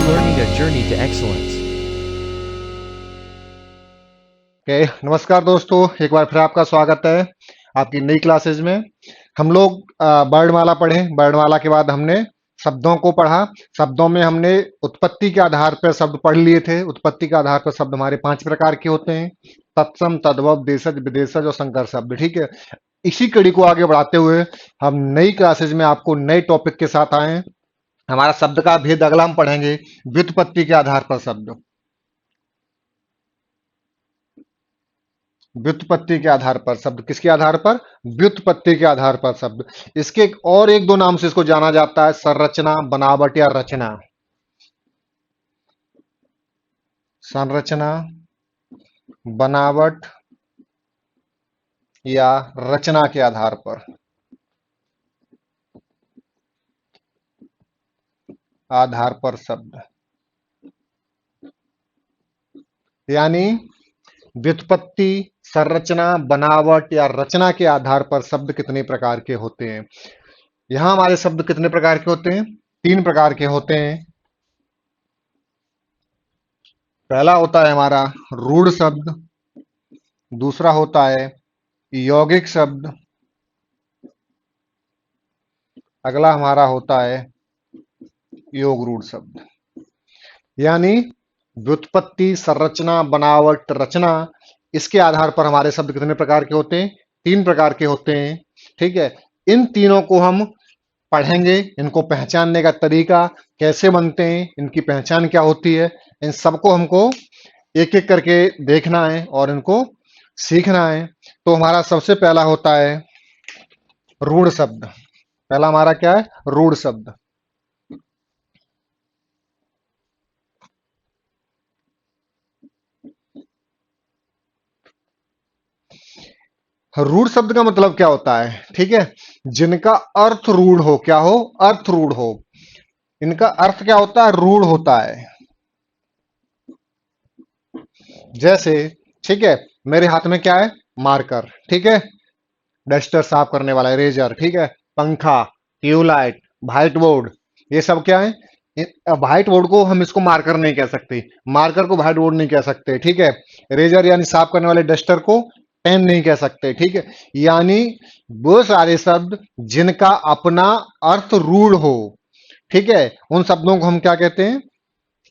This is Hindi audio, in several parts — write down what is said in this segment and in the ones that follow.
learning a journey to excellence. नमस्कार दोस्तों, एक बार फिर आपका स्वागत है आपकी नई क्लासेज में। हम लोग वर्णमाला पढ़े। वर्णमाला के बाद हमने शब्दों को पढ़ा। शब्दों में हमने उत्पत्ति के आधार पर शब्द पढ़ लिए थे। उत्पत्ति के आधार पर शब्द हमारे 5 प्रकार के होते हैं: तत्सम, तद्भव, देशज, विदेशज और संकर शब्द। ठीक है, इसी कड़ी को आगे बढ़ाते हुए हम नई क्लासेज में आपको नए टॉपिक के साथ आए हैं। हमारा शब्द का भेद अगला हम पढ़ेंगे व्युत्पत्ति के आधार पर शब्द। व्युत्पत्ति के आधार पर शब्द किसके आधार पर? व्युत्पत्ति के आधार पर शब्द। इसके और एक दो नाम से इसको जाना जाता है: संरचना, बनावट या रचना। संरचना, बनावट या रचना के आधार पर। आधार पर शब्द यानी व्युत्पत्ति, संरचना, बनावट या रचना के आधार पर शब्द कितने प्रकार के होते हैं। यहां हमारे शब्द कितने प्रकार के होते हैं? 3 प्रकार के होते हैं। पहला होता है हमारा रूढ़ शब्द, दूसरा होता है यौगिक शब्द, अगला हमारा होता है योग रूढ़ शब्द। यानी व्युत्पत्ति, संरचना, बनावट, रचना, इसके आधार पर हमारे शब्द कितने प्रकार के होते हैं? 3 प्रकार के होते हैं। ठीक है, इन तीनों को हम पढ़ेंगे। इनको पहचानने का तरीका कैसे बनते हैं, इनकी पहचान क्या होती है, इन सबको हमको एक एक करके देखना है और इनको सीखना है। तो हमारा सबसे पहला होता है रूढ़ शब्द। पहला हमारा क्या है? रूढ़ शब्द। रूढ़ शब्द का मतलब क्या होता है? ठीक है, जिनका अर्थ रूढ़ हो। क्या हो? अर्थ रूढ़ हो। इनका अर्थ क्या होता है? रूढ़ होता है। जैसे, ठीक है, मेरे हाथ में क्या है? मार्कर। ठीक है, डस्टर, साफ करने वाला इरेजर। ठीक है, पंखा, ट्यूबलाइट, व्हाइट बोर्ड, ये सब क्या है? व्हाइट बोर्ड को हम इसको मार्कर नहीं कह सकते, मार्कर को व्हाइट बोर्ड नहीं कह सकते। ठीक है, इरेजर यानी साफ करने वाले डस्टर को पेन नहीं कह सकते। ठीक है, यानी वो सारे शब्द जिनका अपना अर्थ रूढ़ हो, ठीक है, उन शब्दों को हम क्या कहते हैं?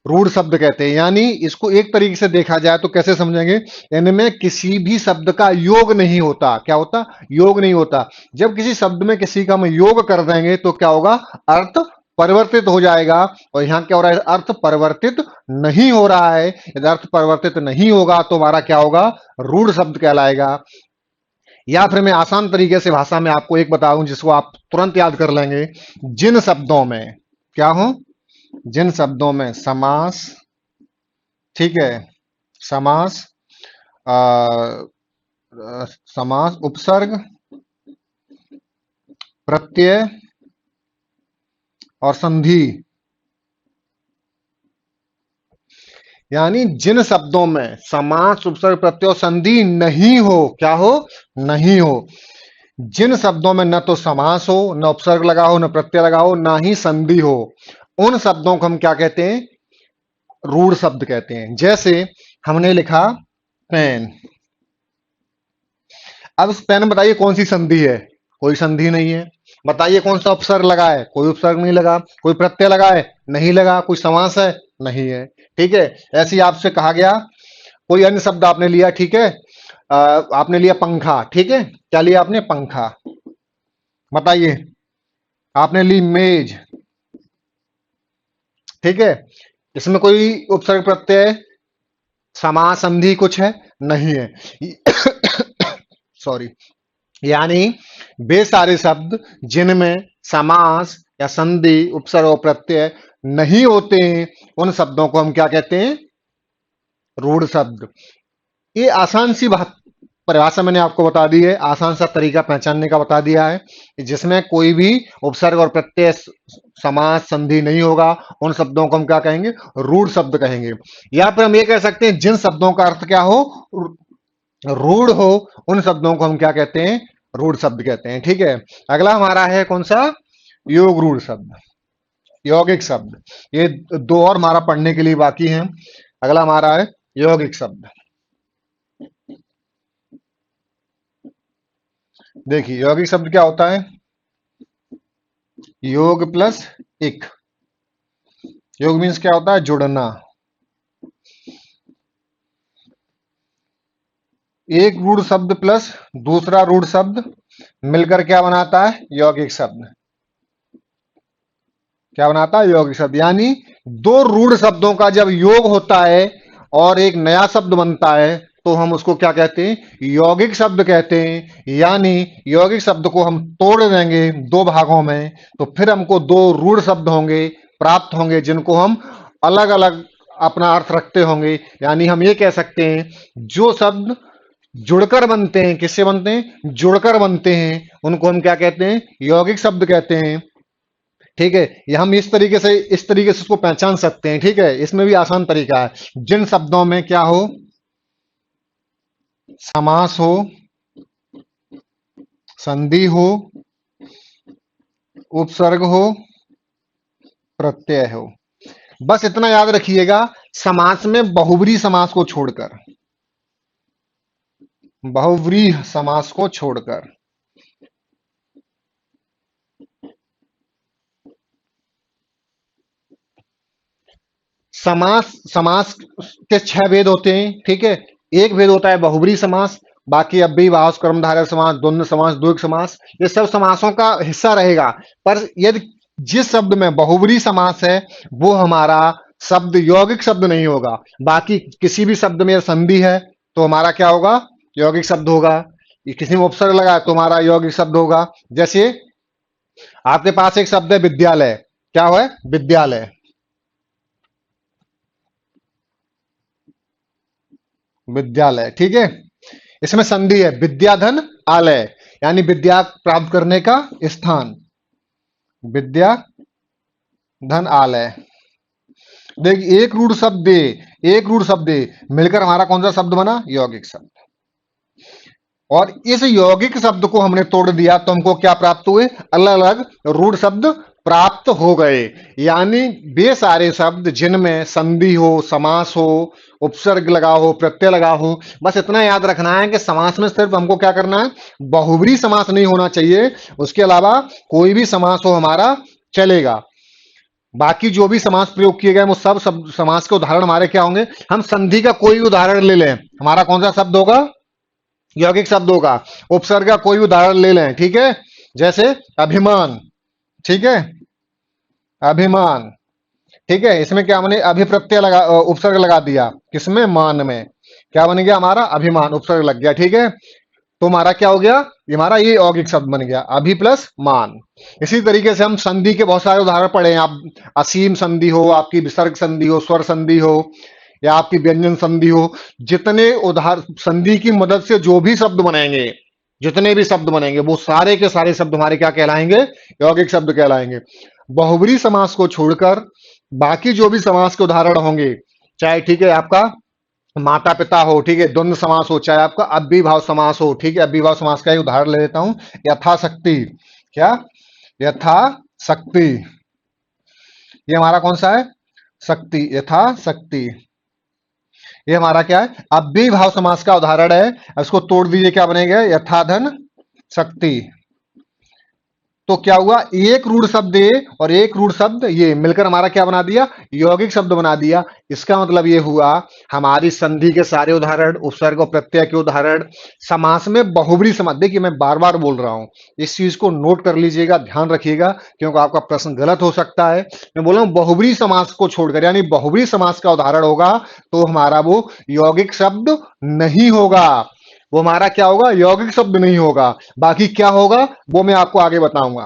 रूढ़ शब्द कहते हैं। यानी इसको एक तरीके से देखा जाए तो कैसे समझेंगे? इनमें किसी भी शब्द का योग नहीं होता। क्या होता? योग नहीं होता। जब किसी शब्द में किसी का हम योग कर देंगे तो क्या होगा? अर्थ परिवर्तित हो जाएगा। और यहां क्या हो रहा है? अर्थ परिवर्तित नहीं हो रहा है। यदि अर्थ परिवर्तित नहीं होगा तो हमारा क्या होगा? रूढ़ शब्द कहलाएगा। या फिर मैं आसान तरीके से भाषा में आपको एक बताऊं जिसको आप तुरंत याद कर लेंगे। जिन शब्दों में क्या हो? जिन शब्दों में समास, ठीक है, समास, समास, उपसर्ग, प्रत्यय और संधि, यानी जिन शब्दों में समास, उपसर्ग, प्रत्यय और संधि नहीं हो। क्या हो? नहीं हो। जिन शब्दों में न तो समास हो, न उपसर्ग लगा हो, न प्रत्यय लगा हो, ना ही संधि हो, उन शब्दों को हम क्या कहते हैं? रूढ़ शब्द कहते हैं। जैसे हमने लिखा पेन। अब इस पेन में बताइए कौन सी संधि है? कोई संधि नहीं है। बताइए कौन सा उपसर्ग लगा है? कोई उपसर्ग नहीं लगा। कोई प्रत्यय लगा है? नहीं लगा। कोई समास है? नहीं है। ठीक है, ऐसे ही आपसे कहा गया कोई अन्य शब्द आपने लिया। ठीक है, आपने लिया पंखा। ठीक है, क्या लिया आपने? पंखा। बताइए, आपने ली मेज। ठीक है, इसमें कोई उपसर्ग, प्रत्यय, समास, संधि कुछ है? नहीं है। सॉरी। यानी वे सारे शब्द जिनमें समास या संधि, उपसर्ग और प्रत्यय नहीं होते हैं, उन शब्दों को हम क्या कहते हैं? रूढ़ शब्द। ये आसान सी बात परिभाषा मैंने आपको बता दी है, आसान सा तरीका पहचानने का बता दिया है। जिसमें कोई भी उपसर्ग और प्रत्यय, समास, संधि नहीं होगा, उन शब्दों को हम क्या कहेंगे? रूढ़ शब्द कहेंगे। या फिर हम ये कह सकते हैं जिन शब्दों का अर्थ क्या हो? रूढ़ हो, उन शब्दों को हम क्या कहते हैं? रूढ़ शब्द कहते हैं। ठीक है, अगला हमारा है कौन सा? योग रूढ़ शब्द। यौगिक शब्द। ये दो और हमारा पढ़ने के लिए बाकी हैं। अगला हमारा है यौगिक शब्द। देखिए यौगिक शब्द क्या होता है? योग प्लस इक। योग मीन्स क्या होता है? जुड़ना। एक रूढ़ शब्द प्लस दूसरा रूढ़ शब्द मिलकर क्या बनाता है? यौगिक शब्द। क्या बनाता है? यौगिक शब्द। यानी दो रूढ़ शब्दों का जब योग होता है और एक नया शब्द बनता है तो हम उसको क्या कहते हैं? यौगिक शब्द कहते हैं। यानी यौगिक शब्द को हम तोड़ देंगे दो भागों में तो फिर हमको दो रूढ़ शब्द होंगे, प्राप्त होंगे, जिनको हम अलग अलग अपना अर्थ रखते होंगे। यानी हम ये कह सकते हैं जो शब्द जुड़कर बनते हैं, किससे बनते हैं? जुड़कर बनते हैं, उनको हम क्या कहते हैं? यौगिक शब्द कहते हैं। ठीक है, ये हम इस तरीके से इसको पहचान सकते हैं। ठीक है, इसमें भी आसान तरीका है। जिन शब्दों में क्या हो? समास हो, संधि हो, उपसर्ग हो, प्रत्यय हो। बस इतना याद रखिएगा, समास में बहुब्रीहि समास को छोड़कर, बहुब्रीहि समास को छोड़कर। समास समास के छह भेद होते हैं। ठीक है, एक भेद होता है बहुब्रीहि समास, बाकी अव्ययीभाव, कर्मधारय समास, द्वंद्व समास, द्विगु समास, ये सब समासों का हिस्सा रहेगा। पर यदि जिस शब्द में बहुब्रीहि समास है वो हमारा शब्द यौगिक शब्द नहीं होगा। बाकी किसी भी शब्द में संधि है तो हमारा क्या होगा? यौगिक शब्द होगा। ये किसी में उपसर्ग लगा है तो हमारा यौगिक शब्द होगा। जैसे आपके पास एक शब्द है विद्यालय। क्या है? विद्यालय। विद्यालय। ठीक है, इसमें संधि है विद्याधन आलय, यानी विद्या प्राप्त करने का स्थान, विद्या धन आलय। देख, एक रूढ़ शब्द दे, एक रूढ़ शब्द दे मिलकर हमारा कौन सा शब्द बना? यौगिक शब्द। और इस यौगिक शब्द को हमने तोड़ दिया तो हमको क्या प्राप्त हुए? अलग अलग रूढ़ शब्द प्राप्त हो गए। यानी वे सारे शब्द जिनमें संधि हो, समास हो, उपसर्ग लगा हो, प्रत्यय लगा हो। बस इतना याद रखना है कि समास में सिर्फ हमको क्या करना है? बहुब्रीहि समास नहीं होना चाहिए, उसके अलावा कोई भी समास हो हमारा चलेगा। बाकी जो भी समास प्रयोग किए गए वो सब समास के उदाहरण हमारे क्या होंगे? हम संधि का कोई भी उदाहरण ले लें, हमारा कौन सा शब्द होगा? यौगिक शब्दों का। उपसर्ग का कोई भी उदाहरण ले लें। ठीक है, जैसे अभिमान। ठीक है, अभिमान। ठीक है, इसमें क्या मैंने अभिप्रत्यय उपसर्ग लगा दिया, किसमें? मान में। क्या बन गया हमारा? अभिमान, उपसर्ग लग गया। ठीक है, तो हमारा क्या हो गया? ये हमारा ये यौगिक शब्द बन गया, अभि प्लस मान। इसी तरीके से हम संधि के बहुत सारे उदाहरण पढ़े हैं। आप असीम संधि हो, आपकी विसर्ग संधि हो, स्वर संधि हो, या आपकी व्यंजन संधि हो, जितने उदाहरण संधि की मदद से जो भी शब्द बनेंगे, जितने भी शब्द बनेंगे वो सारे के सारे शब्द हमारे क्या कहलाएंगे? यौगिक शब्द कहलाएंगे। बहुब्रीहि समास को छोड़कर बाकी जो भी समास के उदाहरण होंगे, चाहे ठीक है आपका माता पिता हो, ठीक है, द्वंद्व समास हो, चाहे आपका अव्ययीभाव समास हो। ठीक है, अव्ययीभाव समास का ही उदाहरण ले लेता हूं, यथाशक्ति। क्या? यथाशक्ति। ये हमारा कौन सा है? शक्ति, यथाशक्ति। ये हमारा क्या है? अव्ययीभाव समास का उदाहरण है। इसको तोड़ दीजिए, क्या बनेगा? यथाधन शक्ति। तो क्या हुआ? एक रूढ़ शब्द ये और एक रूढ़ शब्द ये मिलकर हमारा क्या बना दिया? यौगिक शब्द बना दिया। इसका मतलब ये हुआ हमारी संधि के सारे उदाहरण, उपसर्ग और प्रत्यय के उदाहरण, समास में बहुब्रीहि समास। देखिए मैं बार बार बोल रहा हूं, इस चीज को नोट कर लीजिएगा, ध्यान रखिएगा, क्योंकि आपका प्रश्न गलत हो सकता है। मैं बोल रहा हूं बहुब्रीहि समास को छोड़कर, यानी बहुब्रीहि समास का उदाहरण होगा तो हमारा वो यौगिक शब्द नहीं होगा। वो हमारा क्या होगा? यौगिक शब्द नहीं होगा। बाकी क्या होगा वो मैं आपको आगे बताऊंगा।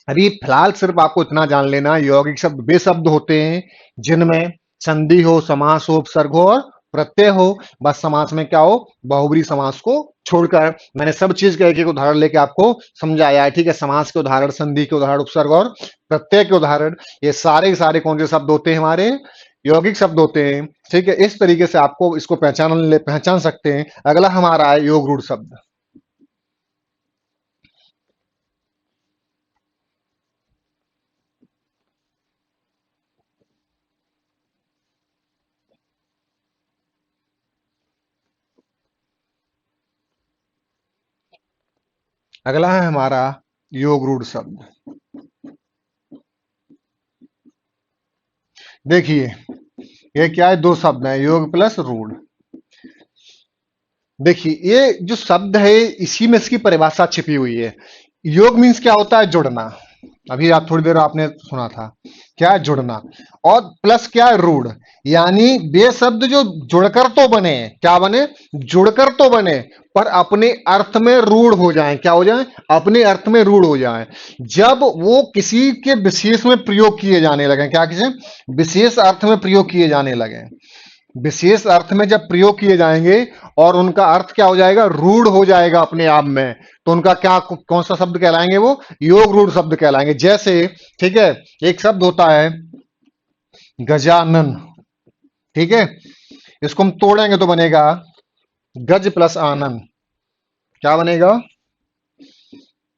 अभी फिलहाल सिर्फ आपको इतना जान लेना, यौगिक शब्द वे शब्द होते हैं जिनमें संधि हो, समास हो, उपसर्ग हो और प्रत्यय हो। बस समास में क्या हो? बहुब्रीहि समास को छोड़कर मैंने सब चीज का एक एक उदाहरण लेके आपको समझाया है। ठीक है, समास के उदाहरण, संधि के उदाहरण, उपसर्ग और प्रत्यय के उदाहरण, ये सारे के सारे कौन से शब्द होते हैं? हमारे यौगिक शब्द होते हैं। ठीक है, इस तरीके से आपको इसको पहचान सकते हैं। अगला हमारा है योग रूढ़ शब्द। अगला है हमारा योग रूढ़ शब्द। देखिए ये क्या है, दो शब्द है, योग प्लस रूढ़। देखिए ये जो शब्द है इसी में इसकी परिभाषा छिपी हुई है। योग मीन्स क्या होता है, जुड़ना। अभी आप थोड़ी देर आपने सुना था, क्या है, जुड़ना। और प्लस क्या है, रूढ़। यानी वे शब्द जो जुड़कर तो बने, क्या बने, जुड़कर तो बने, पर अपने अर्थ में रूढ़ हो जाएं। क्या हो जाएं, अपने अर्थ में रूढ़ हो जाएं जब वो किसी के विशेष में प्रयोग किए जाने लगे। क्या, किसी विशेष अर्थ में प्रयोग किए जाने लगे। विशेष अर्थ में जब प्रयोग किए जाएंगे और उनका अर्थ क्या हो जाएगा, रूढ़ हो जाएगा अपने आप में, तो उनका क्या, कौन सा शब्द कहलाएंगे, वो योग रूढ़ शब्द कहलाएंगे। जैसे, ठीक है, एक शब्द होता है गजानन, ठीक है, इसको हम तोड़ेंगे तो बनेगा गज प्लस आनन। क्या बनेगा,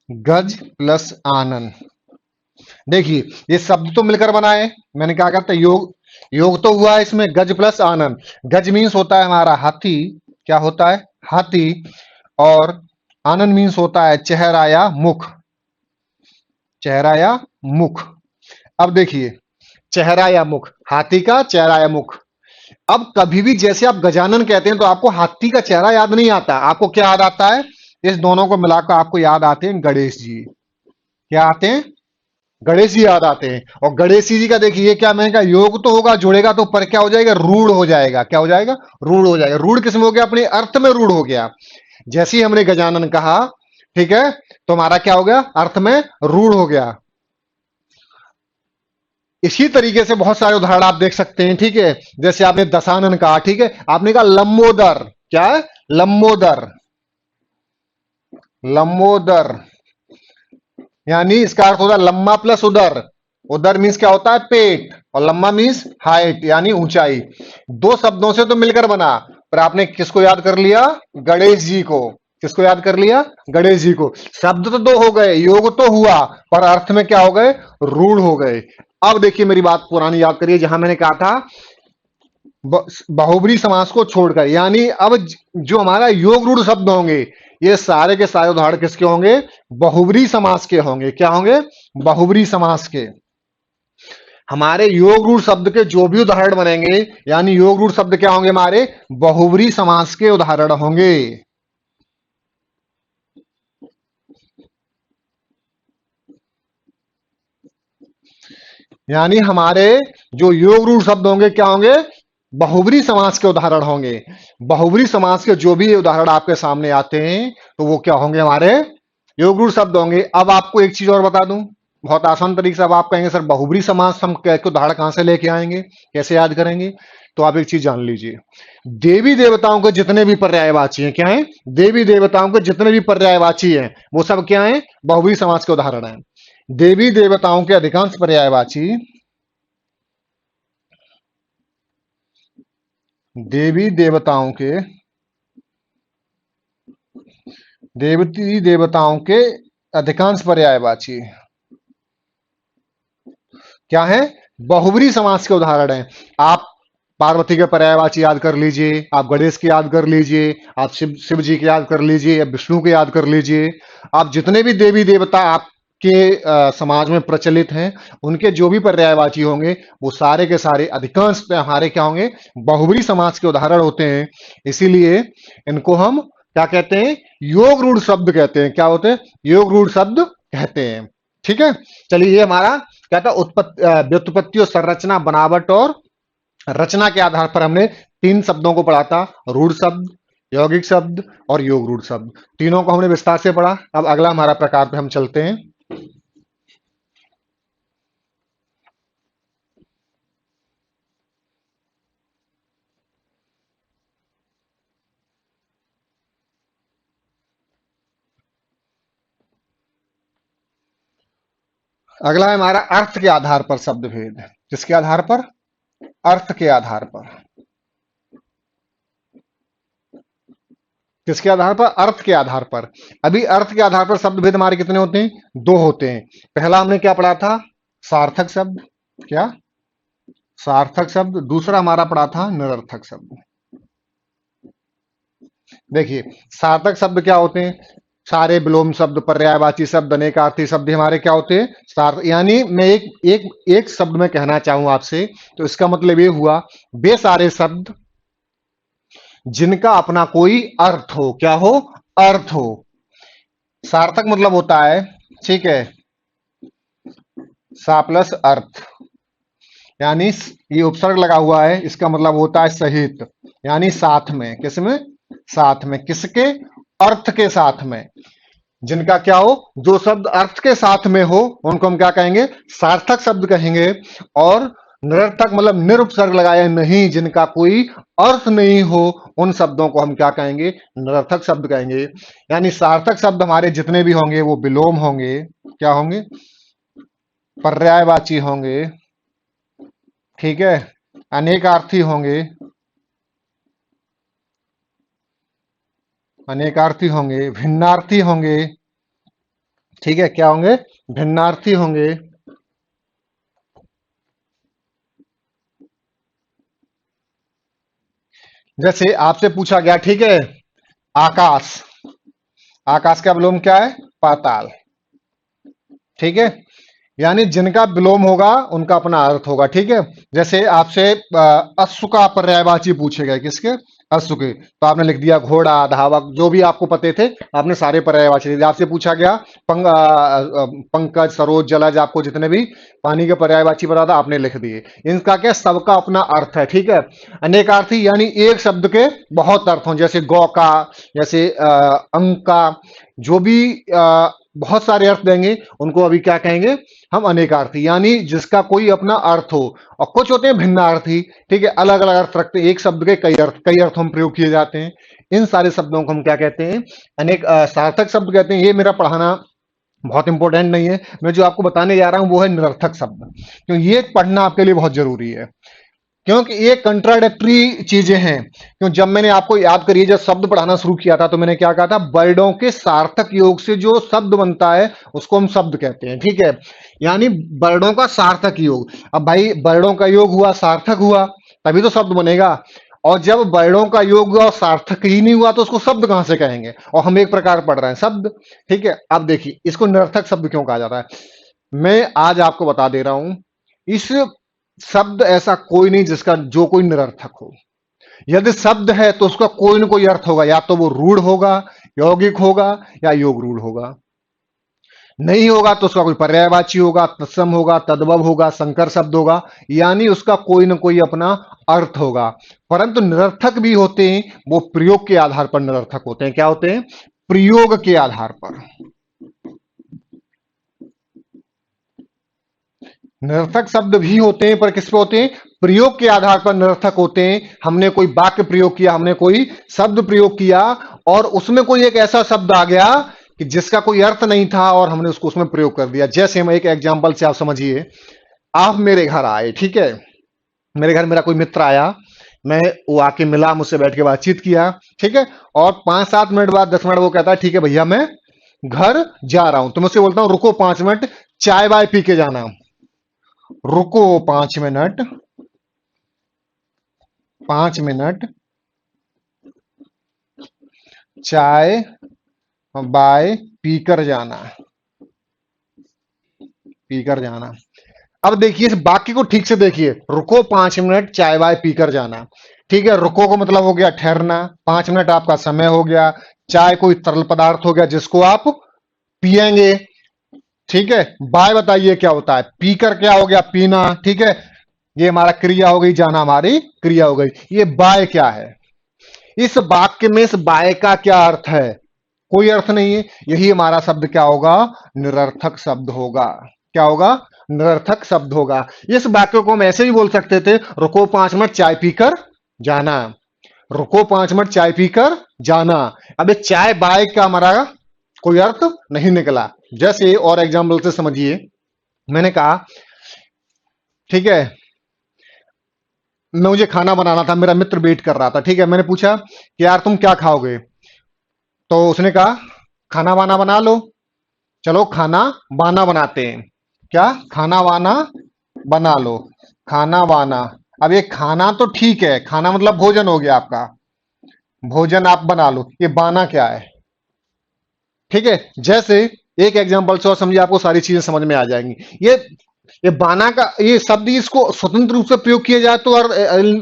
गज प्लस आनन। देखिए ये शब्द तो मिलकर बना है, मैंने क्या कहता है, योग। योग तो हुआ है इसमें गज प्लस आनन। गज मीन्स होता है हमारा हाथी, क्या होता है, हाथी। और आनन मीन्स होता है चेहरा या मुख, चेहरा या मुख। अब देखिए, चेहरा या मुख, हाथी का चेहरा या मुख। अब कभी भी जैसे आप गजानन कहते हैं तो आपको हाथी का चेहरा याद नहीं आता, आपको क्या याद आता है, इस दोनों को मिलाकर आपको याद आते हैं गणेश जी। क्या आते हैं, गणेश जी याद आते हैं। और गणेश जी का देखिए क्या, मैंने कहा योग तो होगा, जुड़ेगा तो पर क्या हो जाएगा, रूढ़ हो जाएगा। क्या हो जाएगा, रूढ़ हो जाएगा। रूढ़ किसमें हो गया, अपने अर्थ में रूढ़ हो गया। जैसे ही हमने गजानन कहा, ठीक है, तो हमारा क्या हो गया, अर्थ में रूढ़ हो गया। इसी तरीके से बहुत सारे उदाहरण आप देख सकते हैं, ठीक है। जैसे आपने दशानन कहा, ठीक है, आपने कहा लंबोदर। क्या है, लंबोदर, लंबोदर। यानी इसका अर्थ होता है लंबा प्लस उदर। उदर मीन्स क्या होता है, पेट, और लंबा मीन्स हाइट यानी ऊंचाई। दो शब्दों से तो मिलकर बना, पर आपने किसको याद कर लिया, गणेश जी को। किसको याद कर लिया, गणेश जी को। शब्द तो दो हो गए, योग तो हुआ, पर अर्थ में क्या हो गए, रूढ़ हो गए। अब देखिए मेरी बात पुरानी याद करिए, जहां मैंने कहा था बहुब्री समास को छोड़कर, यानी अब जो हमारा योग रूढ़ शब्द होंगे, ये सारे के सारे उदाहरण किसके होंगे, बहुब्री समास के होंगे। क्या होंगे, बहुब्री समास के। हमारे योग रूढ़ शब्द के जो भी उदाहरण बनेंगे, यानी योग रूढ़ शब्द क्या होंगे, हमारे बहुब्री समास के उदाहरण होंगे। यानी हमारे जो योग रूढ़ शब्द होंगे क्या होंगे, बहुब्री समास के उदाहरण होंगे। बहुब्री समास के जो भी उदाहरण आपके सामने आते हैं तो वो क्या होंगे, हमारे योग रूढ़ शब्द होंगे। अब आपको एक चीज और बता दूं, बहुत आसान तरीके से। अब आप कहेंगे सर बहुब्री समास हम उदाहरण कहां से लेके आएंगे, कैसे याद करेंगे, तो आप एक चीज जान लीजिए, देवी देवताओं के जितने भी पर्यायवाची हैं, क्या है, देवी देवताओं के जितने भी पर्यायवाची हैं वो सब क्या है, बहुब्री समास के उदाहरण हैं। देवी देवताओं के अधिकांश पर्यायवाची, देवी देवताओं के, देवती देवताओं के अधिकांश पर्यायवाची क्या है, बहुब्री समास के उदाहरण हैं। आप पार्वती के पर्यायवाची याद कर लीजिए, आप गणेश के याद कर लीजिए, आप शिव जी के याद कर लीजिए, या विष्णु के याद कर लीजिए। आप जितने भी देवी देवता आपके समाज में प्रचलित हैं, उनके जो भी पर्यायवाची होंगे वो सारे के सारे अधिकांश हमारे क्या होंगे, बहुब्री समास के उदाहरण होते हैं। इसीलिए इनको हम क्या कहते हैं, योग रूढ़ शब्द कहते हैं। क्या होते हैं, योग रूढ़ शब्द कहते हैं। ठीक है, चलिए ये हमारा क्या था, उत्पत्ति, व्युत्पत्ति और संरचना, बनावट और रचना के आधार पर हमने तीन शब्दों को पढ़ा था, रूढ़ शब्द, यौगिक शब्द और योग रूढ़ शब्द। तीनों को हमने विस्तार से पढ़ा। अब अगला हमारा प्रकार पे हम चलते हैं। अगला है हमारा अर्थ के आधार पर शब्द भेद। किसके आधार पर, अर्थ के आधार पर। किसके आधार पर, अर्थ के आधार पर। अभी अर्थ के आधार पर शब्द भेद हमारे कितने होते हैं, दो होते हैं। पहला हमने क्या पढ़ा था, सार्थक शब्द। क्या, सार्थक शब्द। दूसरा हमारा पढ़ा था निरर्थक शब्द। देखिए सार्थक शब्द क्या होते हैं, सारे विलोम शब्द, पर्यायवाची शब्द, अनेकार्थी शब्द हमारे क्या होते हैं? सार्थ। यानी मैं एक एक एक शब्द में कहना चाहूं आपसे, तो इसका मतलब ये हुआ, वे सारे शब्द जिनका अपना कोई अर्थ हो। क्या हो? अर्थ हो। सार्थक मतलब होता है, ठीक है, सा प्लस अर्थ, यानी ये उपसर्ग लगा हुआ है, इसका मतलब होता है सहित, यानी साथ में। किसमें? साथ में। किसके? अर्थ के साथ में। जिनका क्या हो? जो शब्द अर्थ के साथ में हो उनको हम क्या कहेंगे? सार्थक शब्द कहेंगे। और निरर्थक मतलब निरुपसर्ग लगाया नहीं, जिनका कोई अर्थ नहीं हो, उन शब्दों को हम क्या कहेंगे? निरर्थक शब्द कहेंगे। यानी सार्थक शब्द हमारे जितने भी होंगे वो विलोम होंगे, क्या होंगे? पर्यायवाची होंगे, ठीक है, अनेकार्थी होंगे, अनेकार्थी होंगे, भिन्नार्थी होंगे, ठीक है, क्या होंगे? भिन्नार्थी होंगे, जैसे आपसे पूछा गया, ठीक है, आकाश, आकाश का विलोम क्या है? पाताल, ठीक है। यानी जिनका विलोम होगा उनका अपना अर्थ होगा, ठीक है। जैसे आपसे अश्व का पर्यायवाची पूछे गए, किसके? अश्व के, तो आपने लिख दिया घोड़ा, धावक, जो भी आपको पते थे आपने सारे पर्यायवाची दिए। आपसे पूछा गया पंकज, सरोज, जलज, आपको जितने भी पानी के पर्यायवाची पता था आपने लिख दिए। इनका क्या? सबका अपना अर्थ है, ठीक है। अनेकार्थी यानी एक शब्द के बहुत अर्थ हों, जैसे गौ का, जैसे अंक का, जो भी बहुत सारे अर्थ देंगे उनको अभी क्या कहेंगे? हम अनेकार्थी, यानी जिसका कोई अपना अर्थ हो। और कुछ होते हैं भिन्नार्थी, ठीक है, अलग अलग अर्थ रखते हैं, एक शब्द के कई अर्थों में प्रयोग किए जाते हैं। इन सारे शब्दों को हम क्या कहते हैं? अनेक सार्थक शब्द कहते हैं। ये मेरा पढ़ाना बहुत इंपॉर्टेंट नहीं है, मैं जो आपको बताने जा रहा हूं वो है निरर्थक शब्द, क्योंकि ये पढ़ना आपके लिए बहुत जरूरी है, क्योंकि ये कंट्राडिक्टरी चीजें हैं। क्यों? जब मैंने आपको याद करिए, जब शब्द पढ़ाना शुरू किया था तो मैंने क्या कहा था? वर्डों के सार्थक योग से जो शब्द बनता है उसको हम शब्द कहते हैं, ठीक है। यानी वर्डों का सार्थक योग। अब भाई वर्डों का योग हुआ, सार्थक हुआ, तभी तो शब्द बनेगा। और जब वर्डों का योग हुआ और सार्थक ही नहीं हुआ तो उसको शब्द कहां से कहेंगे? और हम एक प्रकार पढ़ रहे हैं शब्द, ठीक है। अब देखिए इसको निरर्थक शब्द क्यों कहा जाता है, मैं आज आपको बता दे रहा हूं। इस शब्द ऐसा कोई नहीं जिसका जो कोई निरर्थक हो। यदि शब्द है तो उसका कोई ना कोई अर्थ होगा, या तो वो रूढ़ होगा, यौगिक होगा, या योग रूढ़ होगा। नहीं होगा तो उसका कोई पर्यायवाची होगा, तत्सम होगा, तद्भव होगा, संकर शब्द होगा, यानी उसका कोई ना कोई अपना अर्थ होगा। परंतु निरर्थक भी होते हैं, वो प्रयोग के आधार पर निरर्थक होते हैं। क्या होते हैं? प्रयोग के आधार पर। निरर्थक शब्द भी होते हैं, पर किस पे होते हैं? प्रयोग के आधार पर निरर्थक होते हैं। हमने कोई वाक्य प्रयोग किया, हमने कोई शब्द प्रयोग किया, और उसमें कोई एक ऐसा शब्द आ गया कि जिसका कोई अर्थ नहीं था और हमने उसको उसमें प्रयोग कर दिया। जैसे हम एक एग्जांपल से आप समझिए, आप मेरे घर आए, ठीक है, मेरे घर मेरा कोई मित्र आया, मैं वो आके मिला, मुझसे बैठ के बातचीत किया, ठीक है, और 5-7 मिनट बाद 10 मिनट वो कहता है ठीक है भैया मैं घर जा रहा हूं, तो मैं उससे बोलता हूं रुको 5 मिनट, चाय वाय पी के जाना। रुको 5 मिनट, 5 मिनट, चाय बाय पीकर जाना, पीकर जाना। अब देखिए इस वाक्य को ठीक से देखिए, रुको 5 मिनट, चाय बाय पीकर जाना, ठीक है। रुको को मतलब हो गया ठहरना, 5 मिनट आपका समय हो गया, चाय कोई तरल पदार्थ हो गया जिसको आप पिएंगे, ठीक है। बाय बताइए क्या होता है? पीकर क्या हो गया? पीना, ठीक है। ये हमारा क्रिया हो गई, जाना हमारी क्रिया हो गई। ये बाय क्या है? इस वाक्य में इस बाय का क्या अर्थ है? कोई अर्थ नहीं है। यही हमारा शब्द क्या होगा? निरर्थक शब्द होगा। क्या होगा? निरर्थक शब्द होगा। इस वाक्य को हम ऐसे भी बोल सकते थे, रुको 5 मिनट चाय पीकर जाना, रुको 5 मिनट चाय पीकर जाना। अब चाय बाय का हमारा कोई अर्थ नहीं निकला। जैसे और एग्जाम्पल से समझिए, मैंने कहा ठीक है, मुझे खाना बनाना था, मेरा मित्र वेट कर रहा था, ठीक है। मैंने पूछा कि यार तुम क्या खाओगे, तो उसने कहा खाना वाना बना लो। चलो खाना वाना बनाते हैं। क्या? खाना वाना बना लो, खाना वाना। अब ये खाना तो ठीक है, खाना मतलब भोजन हो गया आपका, भोजन आप बना लो। ये बाना क्या है? ठीक है। जैसे एक एग्जांपल से और समझिए, आपको सारी चीजें समझ में आ जाएंगी। ये बाना का ये शब्द, इसको स्वतंत्र रूप से प्रयोग किया जाए तो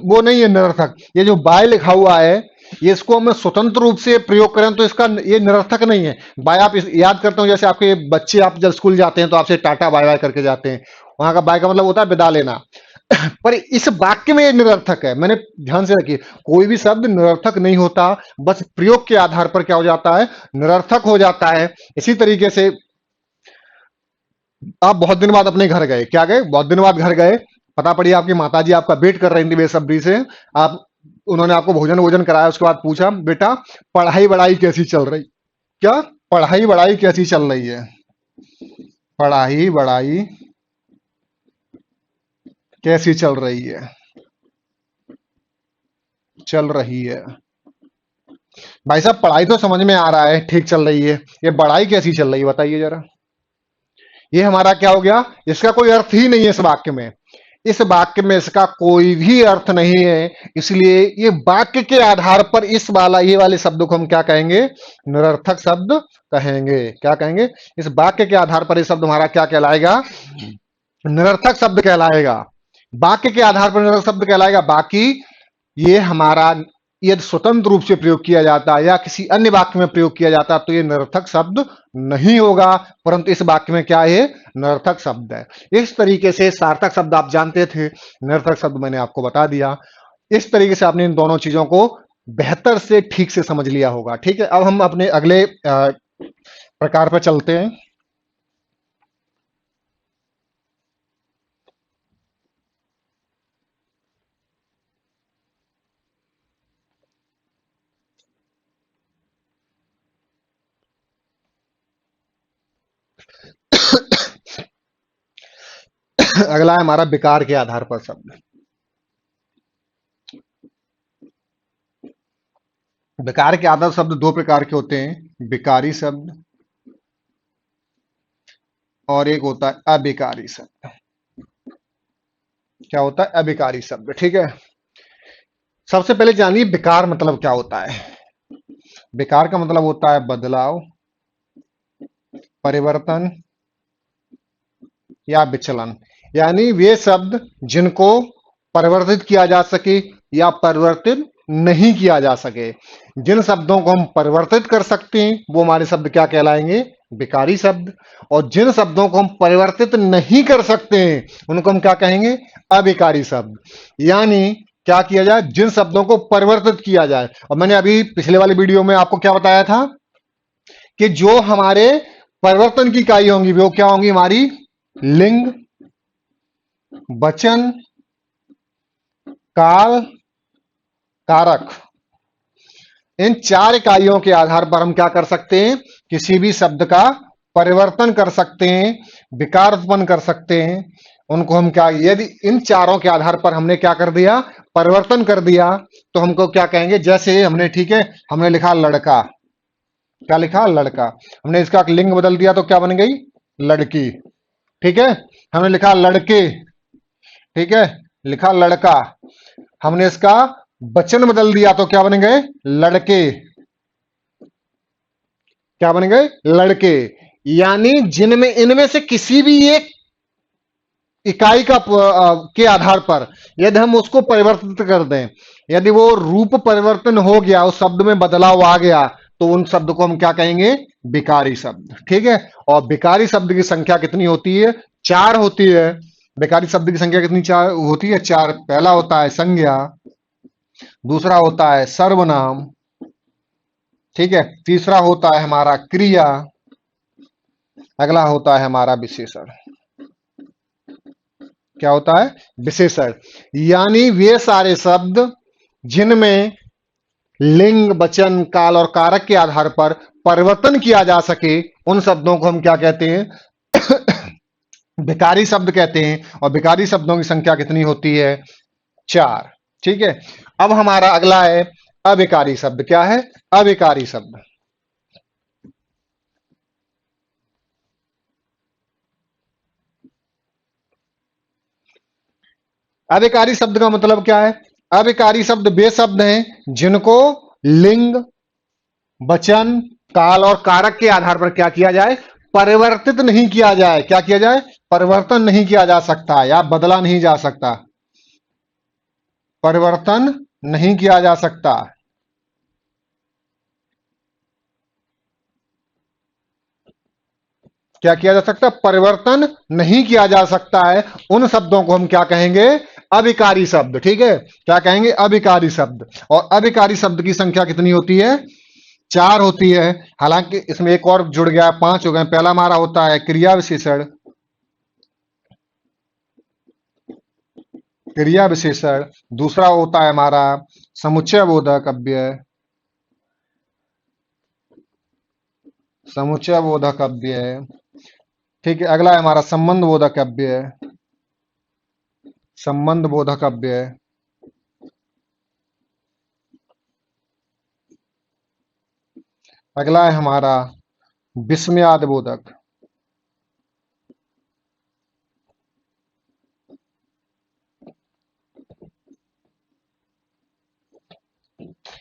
वो नहीं है निरर्थक। ये जो बाय लिखा हुआ है, ये इसको हम स्वतंत्र रूप से प्रयोग करें तो इसका ये निरर्थक नहीं है। बाय आप याद करते हो, जैसे आपके बच्चे, आप जब स्कूल जाते हैं तो आपसे टाटा बाय बाय करके जाते हैं, वहां का बाय का मतलब होता है विदा लेना। पर इस वाक्य में ये निरर्थक है। मैंने ध्यान से रखिए, कोई भी शब्द निरर्थक नहीं होता, बस प्रयोग के आधार पर क्या हो जाता है, निरर्थक हो जाता है। इसी तरीके से आप बहुत दिन बाद अपने घर गए, क्या गए, बहुत दिन बाद घर गए, पता पड़ी आपकी माताजी आपका वेट कर रही थी बेसब्री से। आप उन्होंने आपको भोजन वोजन कराया, उसके बाद पूछा, बेटा पढ़ाई वढ़ाई कैसी चल रही, क्या पढ़ाई वढ़ाई कैसी चल रही है, पढ़ाई वढ़ाई कैसी चल रही है, चल रही है। भाई साहब पढ़ाई तो समझ में आ रहा है, ठीक चल रही है, ये पढ़ाई कैसी चल रही है बताइए जरा। ये हमारा क्या हो गया, इसका कोई अर्थ ही नहीं है इस वाक्य में। इस वाक्य में इसका कोई भी अर्थ नहीं है, इसलिए ये वाक्य के आधार पर इस वाला ये वाले शब्द को हम क्या कहेंगे, निरर्थक शब्द कहेंगे। क्या कहेंगे, इस वाक्य के आधार पर ये शब्द हमारा क्या कहलाएगा, निरर्थक शब्द कहलाएगा। वाक्य के आधार पर निरर्थक शब्द कहलाएगा। बाकी ये हमारा यदि स्वतंत्र रूप से प्रयोग किया जाता है या किसी अन्य वाक्य में प्रयोग किया जाता है तो ये निरर्थक शब्द नहीं होगा, परंतु इस वाक्य में क्या है, निरर्थक शब्द है। इस तरीके से सार्थक शब्द आप जानते थे, निरर्थक शब्द मैंने आपको बता दिया। इस तरीके से आपने इन दोनों चीजों को बेहतर से ठीक से समझ लिया होगा। ठीक है, अब हम अपने अगले प्रकार पर चलते हैं। अगला है हमारा विकार के आधार पर शब्द। विकार के आधार शब्द दो प्रकार के होते हैं, विकारी शब्द और एक होता है अविकारी शब्द। क्या होता है, अविकारी शब्द। ठीक है, सबसे पहले जानिए विकार मतलब क्या होता है। विकार का मतलब होता है बदलाव, परिवर्तन या विचलन। यानी वे शब्द जिनको परिवर्तित किया जा सके या परिवर्तित नहीं किया जा सके। जिन शब्दों को हम परिवर्तित कर सकते हैं वो हमारे शब्द क्या कहलाएंगे, विकारी शब्द। और जिन शब्दों को हम परिवर्तित नहीं कर सकते हैं उनको हम क्या कहेंगे, अविकारी शब्द। यानी क्या किया जाए, जिन शब्दों को परिवर्तित किया जाए। और मैंने अभी पिछले वाले वीडियो में आपको क्या बताया था कि जो हमारे परिवर्तन की इकाई होंगी वो क्या होंगी, हमारी लिंग, वचन, काल, कारक। इन चार इकाइयों के आधार पर हम क्या कर सकते हैं, किसी भी शब्द का परिवर्तन कर सकते हैं, विकार उत्पन्न कर सकते हैं। उनको हम क्या, यदि इन चारों के आधार पर हमने क्या कर दिया, परिवर्तन कर दिया, तो हमको क्या कहेंगे। जैसे हमने, ठीक है, हमने लिखा लड़का, क्या लिखा, लड़का। हमने इसका लिंग बदल दिया तो क्या बन गई, लड़की। ठीक है, हमने लिखा लड़के, ठीक है, लिखा लड़का। हमने इसका वचन बदल दिया तो क्या बन गए, लड़के। क्या बन गए, लड़के। यानी जिनमें इनमें से किसी भी एक इकाई का के आधार पर यदि हम उसको परिवर्तित कर दें, यदि वो रूप परिवर्तन हो गया, उस शब्द में बदलाव आ गया, तो उन शब्द को हम क्या कहेंगे, विकारी शब्द। ठीक है, और विकारी शब्द की संख्या कितनी होती है, चार होती है। विकारी शब्द की संख्या कितनी चार होती है, चार। पहला होता है संज्ञा, दूसरा होता है सर्वनाम, ठीक है, तीसरा होता है हमारा क्रिया, अगला होता है हमारा विशेषण। क्या होता है, विशेषण। यानी वे सारे शब्द जिनमें लिंग, वचन, काल और कारक के आधार पर परिवर्तन किया जा सके उन शब्दों को हम क्या कहते हैं, विकारी शब्द कहते हैं। और विकारी शब्दों की संख्या कितनी होती है, चार। ठीक है, अब हमारा अगला है अविकारी शब्द। क्या है, अविकारी शब्द। अविकारी शब्द का मतलब क्या है, अविकारी शब्द वे शब्द हैं जिनको लिंग, वचन, काल और कारक के आधार पर क्या किया जाए, परिवर्तित नहीं किया जाए। क्या किया जाए, परिवर्तन नहीं किया जा सकता या बदला नहीं जा सकता, परिवर्तन नहीं किया जा सकता। क्या किया जा सकता, परिवर्तन नहीं किया जा सकता है। उन शब्दों को हम क्या कहेंगे, अभिकारी शब्द। ठीक है, क्या कहेंगे, अभिकारी शब्द। और अभिकारी शब्द की संख्या कितनी होती है, 4 होती है। हालांकि इसमें एक और जुड़ गया, 5 हो गए। पहला हमारा होता है क्रिया विशेषण, क्रिया विशेषण। दूसरा होता है हमारा समुच्चय बोधक अव्यय, समुच्चय बोधक अव्यय। ठीक है, अगला है हमारा संबंध बोधक अव्यय, संबंध बोधक अव्यय। अगला है हमारा विस्मयाद बोधक।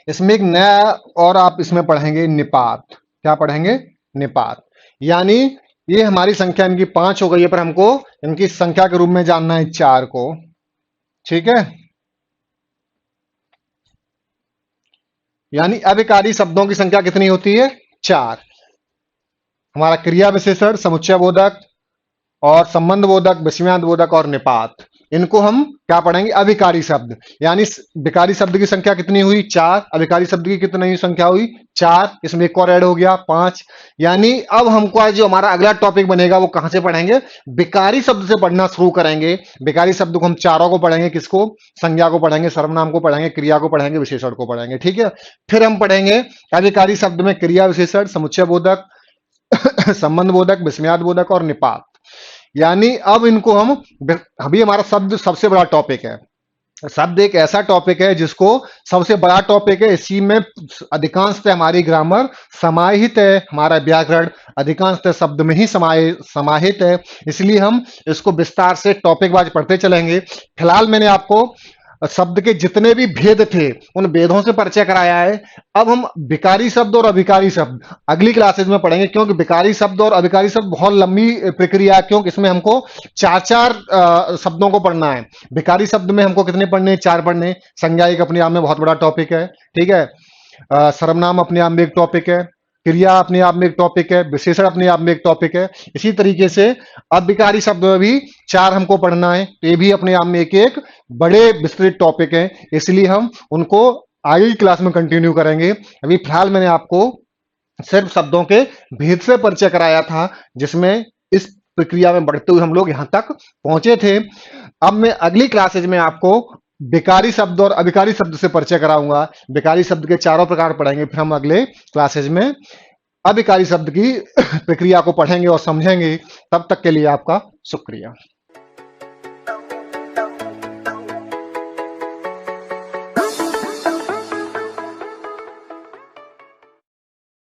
इसमें एक नया और आप इसमें पढ़ेंगे निपात। क्या पढ़ेंगे, निपात। यानी ये हमारी संख्या इनकी 5 हो गई है, पर हमको इनकी संख्या के रूप में जानना है 4 को। ठीक है, यानी अभिकारी शब्दों की संख्या कितनी होती है, 4। हमारा क्रिया विशेषण, समुच्चय बोधक और संबंध बोधक, विस्मयाद बोधक और निपात, इनको हम क्या पढ़ेंगे, अभिकारी शब्द। यानी विकारी शब्द की संख्या कितनी हुई, 4। अभिकारी शब्द की कितनी संख्या हुई, 4। इसमें एक और ऐड हो गया, 5। यानी अब हमको आज जो हमारा अगला टॉपिक बनेगा वो कहां से पढ़ेंगे, विकारी शब्द से पढ़ना शुरू करेंगे। विकारी शब्द को हम चारों को पढ़ेंगे, किसको, संज्ञा को पढ़ेंगे, सर्वनाम को पढ़ेंगे, क्रिया को पढ़ेंगे, विशेषण को पढ़ेंगे। ठीक है, फिर हम पढ़ेंगे अभिकारी शब्द में क्रिया विशेषण, समुच्चय बोधक, संबंध बोधक, विस्मयाद बोधक और निपात। यानी अब इनको हम, अभी हमारा शब्द सबसे बड़ा टॉपिक है। शब्द एक ऐसा टॉपिक है जिसको सबसे बड़ा टॉपिक है। इसी में अधिकांशतः हमारी ग्रामर समाहित है, हमारा व्याकरण अधिकांशतः शब्द में ही समाहित है। इसलिए हम इसको विस्तार से टॉपिक वाइज पढ़ते चलेंगे। फिलहाल मैंने आपको शब्द के जितने भी भेद थे उन भेदों से परिचय कराया है। अब हम विकारी शब्द और अभिकारी शब्द अगली क्लासेज में पढ़ेंगे, क्योंकि विकारी शब्द और अभिकारी शब्द बहुत लंबी प्रक्रिया है, क्योंकि इसमें हमको 4 शब्दों को पढ़ना है। विकारी शब्द में हमको कितने पढ़ने हैं, 4 पढ़ने। संज्ञा एक अपने आप में बहुत बड़ा टॉपिक है। ठीक है, सर्वनाम अपने आप में एक टॉपिक है, क्रिया अपने आप में एक टॉपिक है, विशेषण अपने आप में एक टॉपिक है। इसी तरीके से अभिकारी शब्द में भी 4 हमको पढ़ना है, तो ये भी अपने आप में एक एक बड़े विस्तृत टॉपिक है। इसलिए हम उनको आगे की क्लास में कंटिन्यू करेंगे। अभी फिलहाल मैंने आपको सिर्फ शब्दों के भेद से परिचय कराया था, जिसमें इस प्रक्रिया में बढ़ते हुए हम लोग यहां तक पहुंचे थे। अब मैं अगली क्लासेज में आपको विकारी शब्द और अभिकारी शब्द से परिचय कराऊंगा। विकारी शब्द के चारों प्रकार पढ़ेंगे, फिर हम अगले क्लासेज में अभिकारी शब्द की प्रक्रिया को पढ़ेंगे और समझेंगे। तब तक के लिए आपका शुक्रिया।